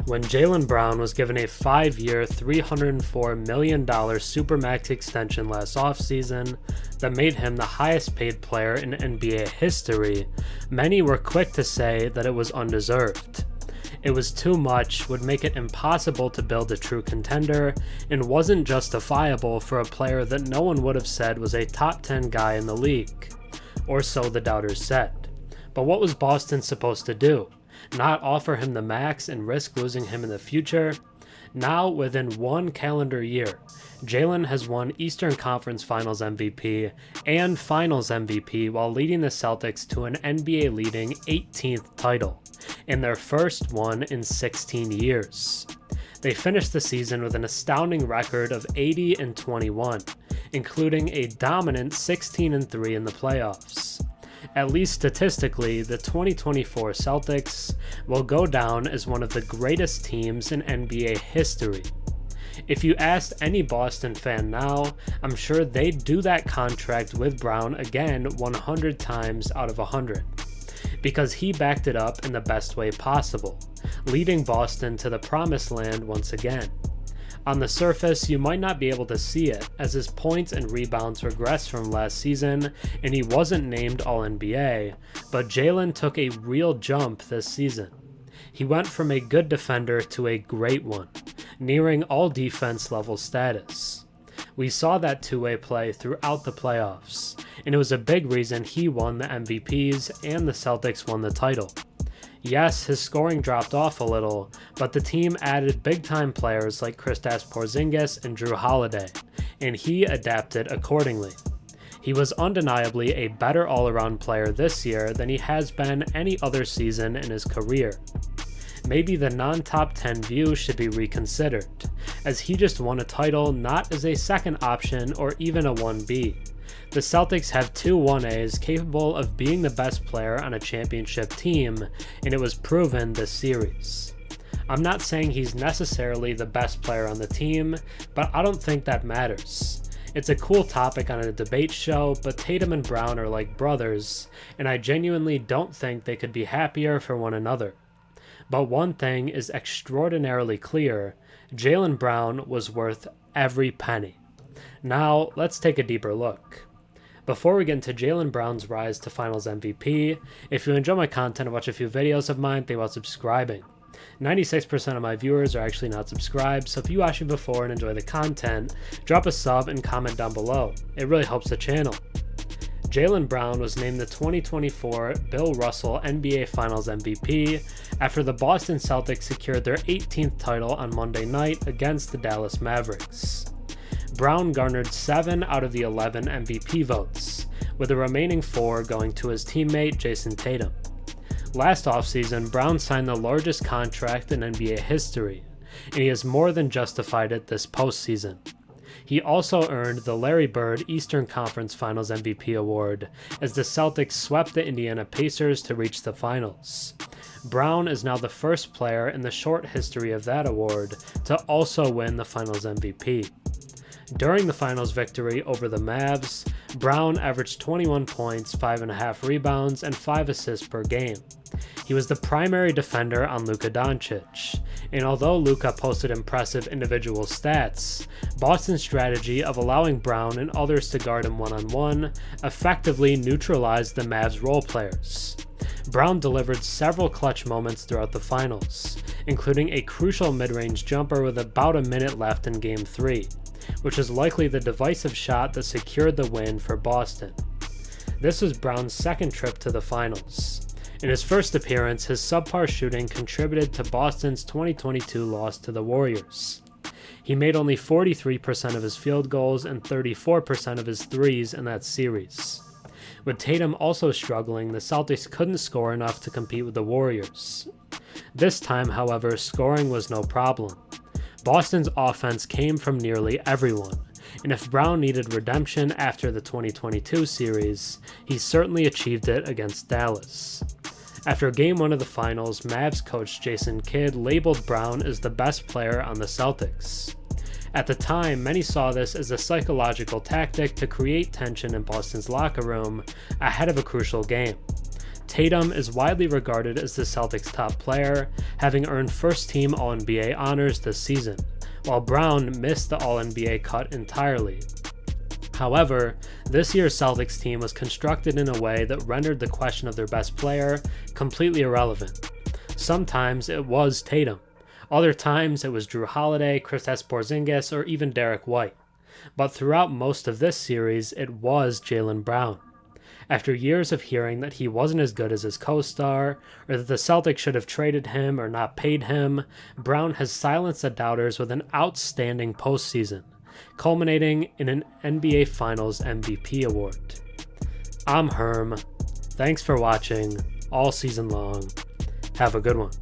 When Jaylen Brown was given a 5-year, $304 million supermax extension last offseason that made him the highest paid player in NBA history, many were quick to say that it was undeserved. It was too much, would make it impossible to build a true contender, and wasn't justifiable for a player that no one would have said was a top 10 guy in the league. Or so the doubters said. But what was Boston supposed to do? Not offer him the max and risk losing him in the future? Now, within one calendar year, Jaylen has won Eastern Conference Finals MVP and Finals MVP while leading the Celtics to an NBA-leading 18th title, and their first one in 16 years. They finished the season with an astounding record of 80-21, including a dominant 16-3 in the playoffs. At least statistically, the 2024 Celtics will go down as one of the greatest teams in NBA history. If you asked any Boston fan now, I'm sure they'd do that contract with Brown again 100 times out of 100. Because he backed it up in the best way possible, leading Boston to the promised land once again. On the surface, you might not be able to see it, as his points and rebounds regressed from last season, and he wasn't named All-NBA, but Jaylen took a real jump this season. He went from a good defender to a great one, nearing all-defense level status. We saw that two-way play throughout the playoffs, and it was a big reason he won the MVPs and the Celtics won the title. Yes, his scoring dropped off a little, but the team added big-time players like Kristaps Porzingis and Jrue Holiday, and he adapted accordingly. He was undeniably a better all-around player this year than he has been any other season in his career. Maybe the non-top 10 view should be reconsidered, as he just won a title not as a second option or even a 1B. The Celtics have two 1As capable of being the best player on a championship team, and it was proven this series. I'm not saying he's necessarily the best player on the team, but I don't think that matters. It's a cool topic on a debate show, but Tatum and Brown are like brothers, and I genuinely don't think they could be happier for one another. But one thing is extraordinarily clear: Jaylen Brown was worth every penny. Now, let's take a deeper look. Before we get into Jaylen Brown's rise to Finals MVP, if you enjoy my content and watch a few videos of mine, think about subscribing. 96% of my viewers are actually not subscribed, so if you watched me before and enjoy the content, drop a sub and comment down below. It really helps the channel. Jaylen Brown was named the 2024 Bill Russell NBA Finals MVP after the Boston Celtics secured their 18th title on Monday night against the Dallas Mavericks. Brown garnered 7 out of the 11 MVP votes, with the remaining 4 going to his teammate Jason Tatum. Last offseason, Brown signed the largest contract in NBA history, and he has more than justified it this postseason. He also earned the Larry Bird Eastern Conference Finals MVP award as the Celtics swept the Indiana Pacers to reach the finals. Brown is now the first player in the short history of that award to also win the Finals MVP. During the Finals victory over the Mavs, Brown averaged 21 points, 5.5 rebounds, and 5 assists per game. He was the primary defender on Luka Doncic, and although Luka posted impressive individual stats, Boston's strategy of allowing Brown and others to guard him one-on-one effectively neutralized the Mavs' role players. Brown delivered several clutch moments throughout the finals, including a crucial mid-range jumper with about a minute left in Game 3, which is likely the divisive shot that secured the win for Boston. This was Brown's second trip to the finals. In his first appearance, his subpar shooting contributed to Boston's 2022 loss to the Warriors. He made only 43% of his field goals and 34% of his threes in that series. With Tatum also struggling, the Celtics couldn't score enough to compete with the Warriors. This time, however, scoring was no problem. Boston's offense came from nearly everyone, and if Brown needed redemption after the 2022 series, he certainly achieved it against Dallas. After Game 1 of the Finals, Mavs coach Jason Kidd labeled Brown as the best player on the Celtics. At the time, many saw this as a psychological tactic to create tension in Boston's locker room ahead of a crucial game. Tatum is widely regarded as the Celtics' top player, having earned first-team All-NBA honors this season, while Brown missed the All-NBA cut entirely. However, this year's Celtics team was constructed in a way that rendered the question of their best player completely irrelevant. Sometimes it was Tatum. Other times it was Jrue Holiday, Kristaps Porzingis, or even Derek White. But throughout most of this series, it was Jaylen Brown. After years of hearing that he wasn't as good as his co-star, or that the Celtics should have traded him or not paid him, Brown has silenced the doubters with an outstanding postseason, culminating in an NBA Finals MVP award. I'm Herm. Thanks for watching all season long. Have a good one.